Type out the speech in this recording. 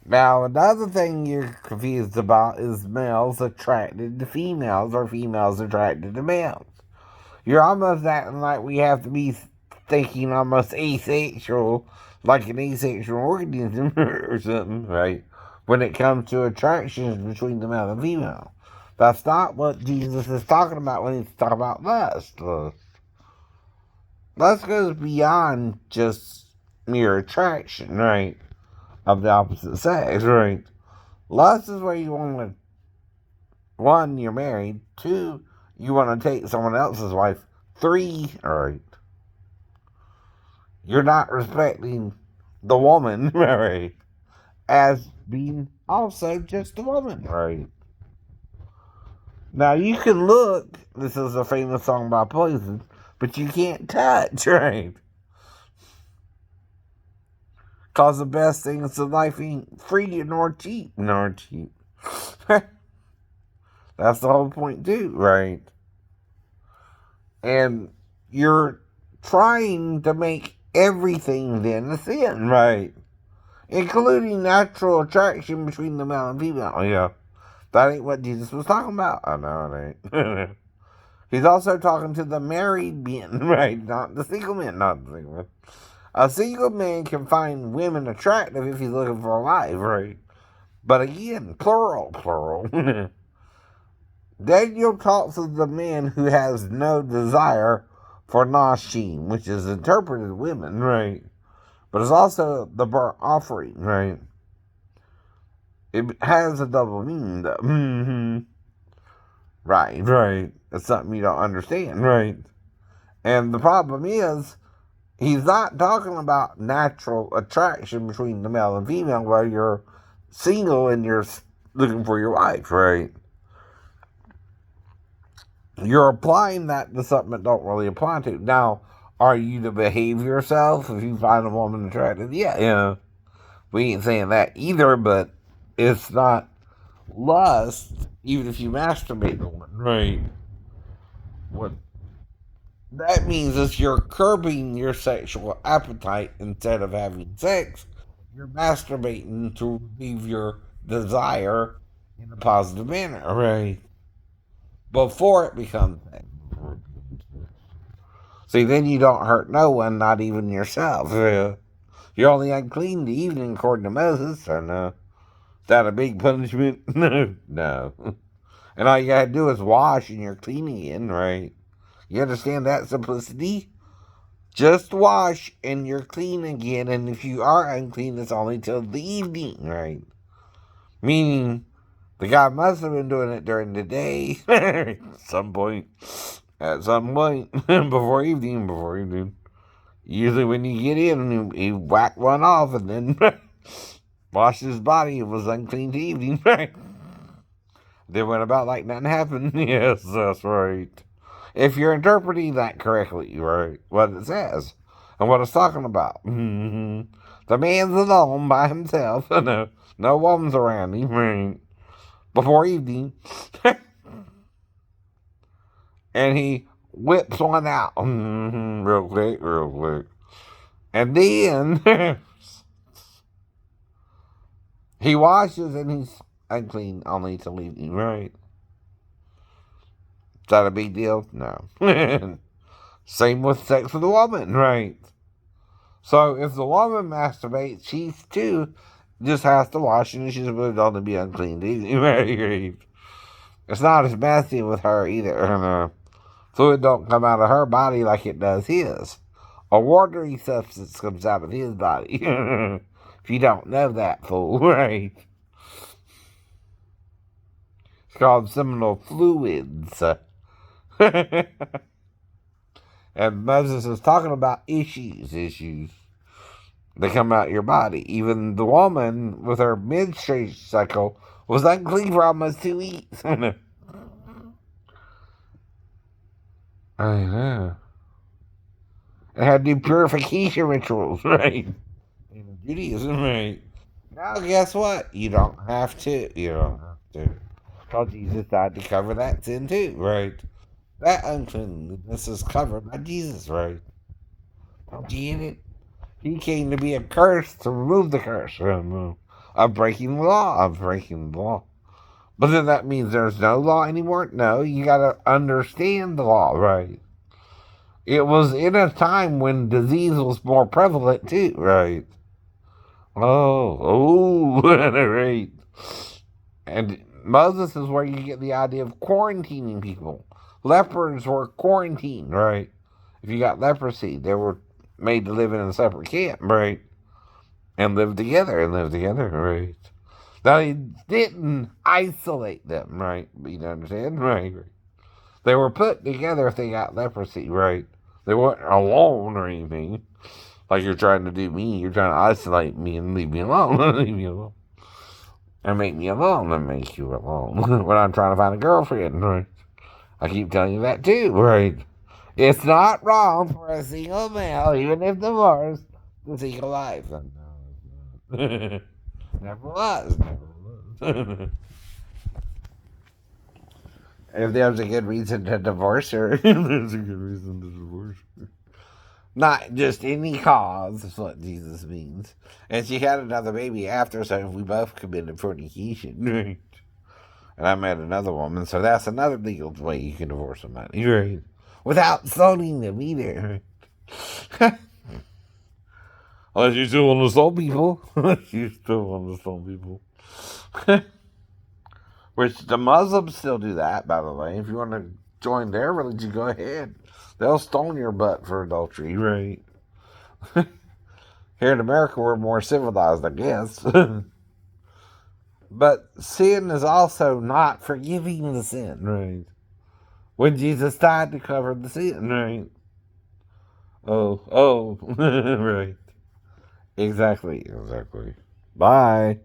Now, another thing you're confused about is males attracted to females or females attracted to males. You're almost acting like we have to be thinking almost asexual, like an asexual organism or something, right? When it comes to attractions between the male and female. That's not what Jesus is talking about when he's talking about lust. Lust goes beyond just mere attraction, right? Of the opposite sex, right? Lust is where you want to, one, you're married, two, you want to take someone else's wife, three, right? You're not respecting the woman, right? As being also just a woman, right? Now you can look, this is a famous song by Poison, but you can't touch, right? Cause the best things in life ain't free nor cheap, nor cheap. That's the whole point too, right? And you're trying to make everything then a sin, right? Including natural attraction between the male and female. Oh, yeah. That ain't what Jesus was talking about. I know it ain't. He's also talking to the married men, right? Not the single men, not the single men. A single man can find women attractive if he's looking for a wife, right? But again, plural, plural. Daniel talks of the man who has no desire for Nashim, which is interpreted women, right? But it's also the burnt offering, right? It has a double meaning, though. Right, right. It's something you don't understand, right? And the problem is, he's not talking about natural attraction between the male and female where you're single and you're looking for your wife, right? You're applying that to something that don't really apply to. Now, are you to behave yourself if you find a woman attractive? Yeah. We ain't saying that either, but it's not lust, even if you masturbate on one, right? What that means is you're curbing your sexual appetite instead of having sex. You're masturbating to relieve your desire in a positive manner, right? Before it becomes sex. See, then you don't hurt no one, not even yourself. You're only unclean the evening, according to Moses. So no, is that a big punishment? No, no. And all you gotta do is wash, and you're clean again, right? You understand that simplicity? Just wash, and you're clean again. And if you are unclean, it's only till the evening, right? Meaning, the guy must have been doing it during the day, at some point. At some point, before evening, before evening. Usually when you get in, he whacked one off and then washed his body. It was unclean to evening, right? They went about like nothing happened. Yes, that's right. If you're interpreting that correctly, right? What it says and what it's talking about. The man's alone by himself. No woman's around him, right? Before evening. And he whips one out real quick, real quick. And then he washes and he's unclean only to leave you, right? Is that a big deal? No. Same with sex with a woman, right? So if the woman masturbates, she too just has to wash and she's supposed only be unclean to you, right? It's not as messy with her either. Fluid don't come out of her body like it does his. A watery substance comes out of his body. If you don't know that, fool, right? It's called seminal fluids. And Moses is talking about issues that come out of your body. Even the woman with her menstruation cycle was unclean for almost 2 weeks. I know. And had to do purification rituals, right? In Judaism, right? Now, guess what? You don't have to. You don't have to. Because Jesus died to cover that sin too, right? That uncleanness is covered by Jesus, right? Don't you get it? He came to be a curse to remove the curse. of breaking the law, of breaking the law. But then that means there's no law anymore? No, you gotta understand the law, right? It was in a time when disease was more prevalent too, right? Oh, right. And Moses is where you get the idea of quarantining people. Lepers were quarantined, right? If you got leprosy, they were made to live in a separate camp, right? And live together, right? Now, he didn't isolate them, right? You understand? Right. They were put together if they got leprosy, right? They weren't alone or anything. Like you're trying to do me. You're trying to isolate me and leave me alone. Leave me alone. And make me alone and make you alone. When I'm trying to find a girlfriend, right? I keep telling you that too, right? It's not wrong for a single male, even if divorced, to seek a wife. No, it's not. Never was. Never was. If there's a good reason to divorce her, there's a good reason to divorce her. Not just any cause, is what Jesus means. And she had another baby after, so we both committed fornication, right? And I met another woman, so that's another legal way you can divorce somebody, right? Without zoning them either. Unless you still want to assault people. Unless you still want to assault people. Which the Muslims still do that, by the way. If you want to join their religion, go ahead. They'll stone your butt for adultery, right? Here in America, we're more civilized, I guess. But sin is also not forgiving the sin, right? When Jesus died to cover the sin, right? Oh, right. Exactly. Bye.